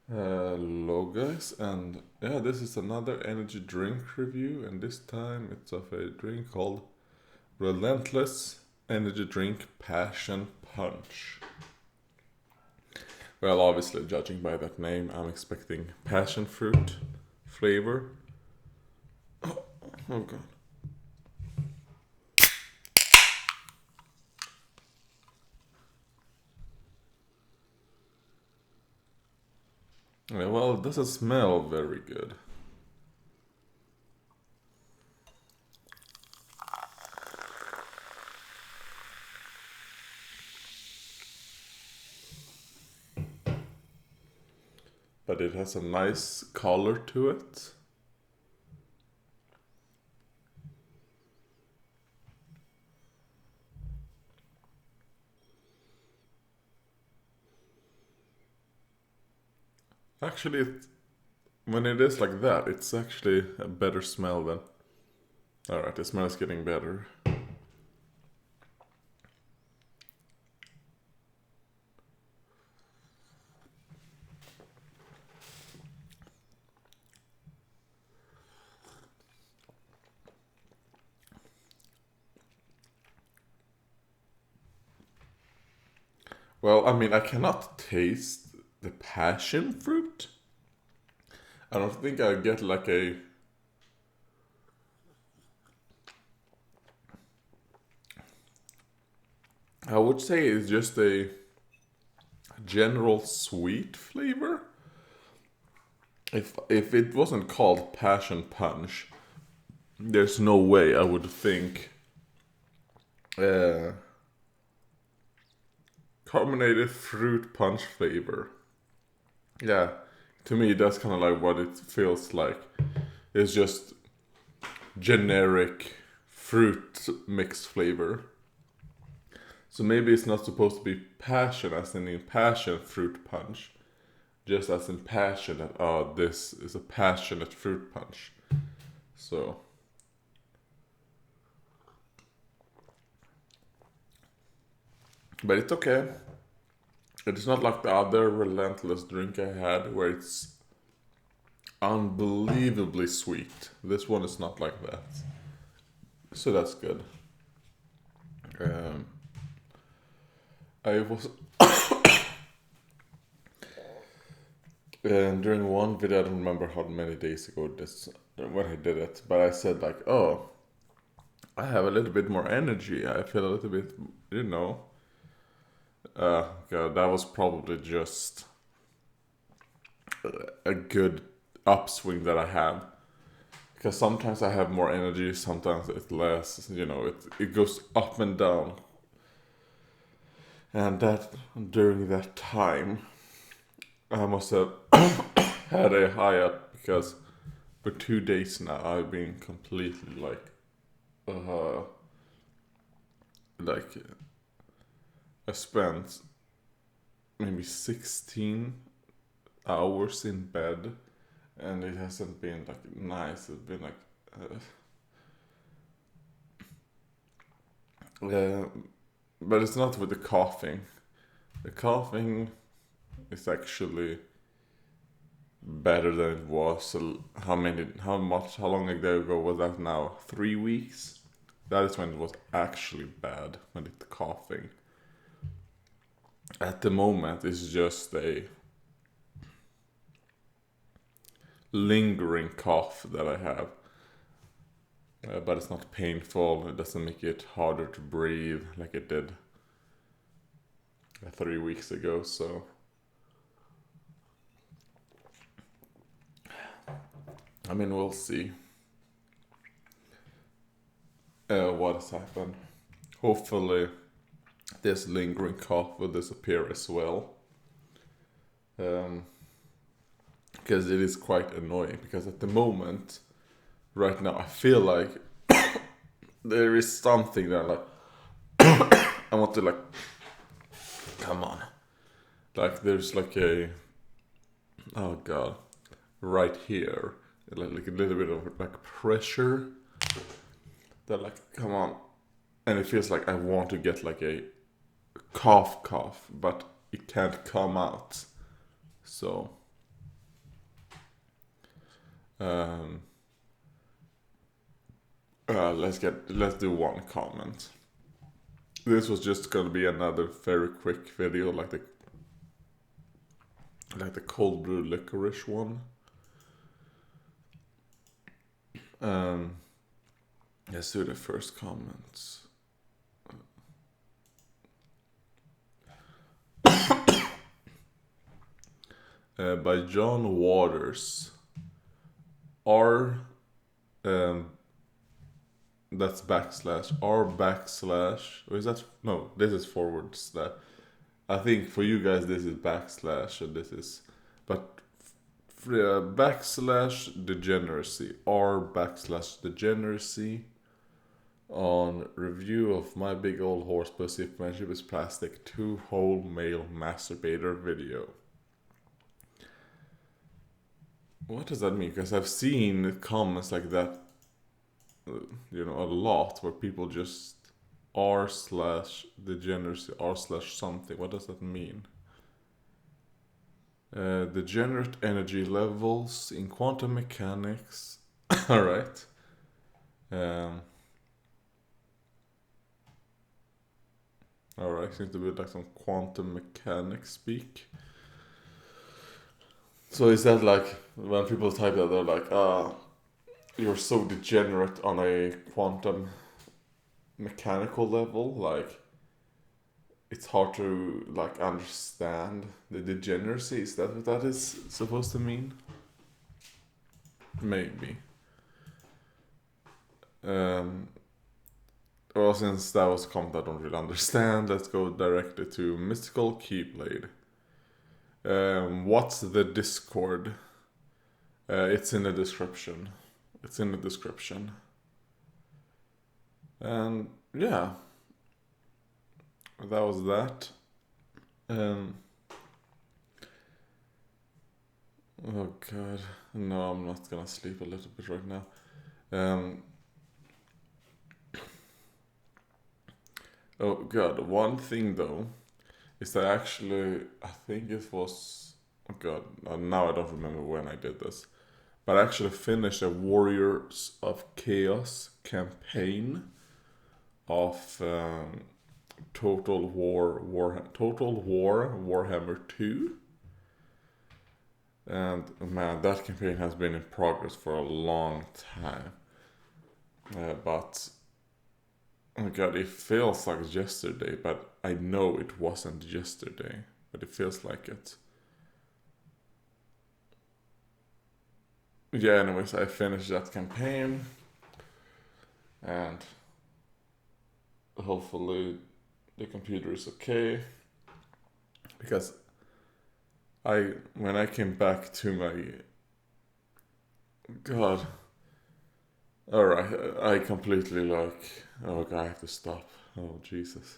Hello guys, and yeah, this is another energy drink review, and this time it's of a drink called Relentless Energy Drink Passion Punch. Well, obviously, judging by that name, I'm expecting passion fruit flavor. Oh god. Yeah, well, it doesn't smell very good. But it has a nice color to it. Actually, when it is like that, it's actually a better smell than. Alright, the smell is getting better. Well, I mean, I cannot taste the passion fruit. I don't think I get like a. I would say it's just a general sweet flavor. If it wasn't called passion punch, there's no way I would think uh, carbonated fruit punch flavor. Yeah, to me that's kind of like what it feels like. It's just generic fruit mix flavor. So maybe it's not supposed to be passion as in passion fruit punch. Just as in passionate, oh, this is a passionate fruit punch. So. But it's okay. It's not like the other Relentless drink I had where it's unbelievably sweet. This one is not like that. So that's good. Um, I was during one video, I don't remember how many days ago this when I did it, but I said like, oh, I have a little bit more energy. I feel a little bit, you know. God, that was probably just a good upswing that I have. Because sometimes I have more energy, sometimes it's less. You know, it goes up and down. And that during that time, I must have had a high up because for 2 days now I've been completely uh, like I spent maybe 16 hours in bed, and it hasn't been like nice. It's been like. Uh, but it's not with the coughing. The coughing is actually better than it was. So how long ago was that now? 3 weeks? That is when it was actually bad, when it's coughing. At the moment, it's just a lingering cough that I have. But it's not painful, it doesn't make it harder to breathe like it did 3 weeks ago, so. I mean, we'll see what has happened. Hopefully, this lingering cough will disappear as well. Because it is quite annoying. Because at the moment, right now, I feel like there is something that like I want to like. Come on, like there's like a. Oh god, right here, like a little bit of like pressure. That like, come on, and it feels like I want to get like a cough, but it can't come out. So Um, let's do one comment. This was just gonna be another very quick video, like the cold brew licorice one. Let's do the first comments. By John Waters. That's backslash or is that, no, this is forward slash. I think for you guys this is backslash and this is, but backslash degeneracy, r/degeneracy on review of my big old horse pussy if friendship is plastic 2-hole male masturbator video. What does that mean? Because I've seen comments like that, a lot, where people just r/degeneracy, r/something. What does that mean? Degenerate energy levels in quantum mechanics. Alright. Alright, seems to be like some quantum mechanics speak. So is that like when people type that, they're like, you're so degenerate on a quantum mechanical level, like it's hard to like understand the degeneracy? Is that what that is supposed to mean? Maybe. Well, since that was a comment I don't really understand, let's go directly to Mystical Keyblade. What's the Discord? It's in the description. And yeah, that was that. Oh god, no, I'm not gonna sleep a little bit right now. Oh god, one thing though is that actually, I think it was, oh god, now I don't remember when I did this, but I actually finished a Warriors of Chaos campaign of Total War Warhammer 2. And man, that campaign has been in progress for a long time. But oh god, it feels like yesterday, but I know it wasn't yesterday, but it feels like it. Yeah, anyways, I finished that campaign, and hopefully the computer is okay, because when I came back to my, god, alright, I completely like, oh god, I have to stop, oh Jesus.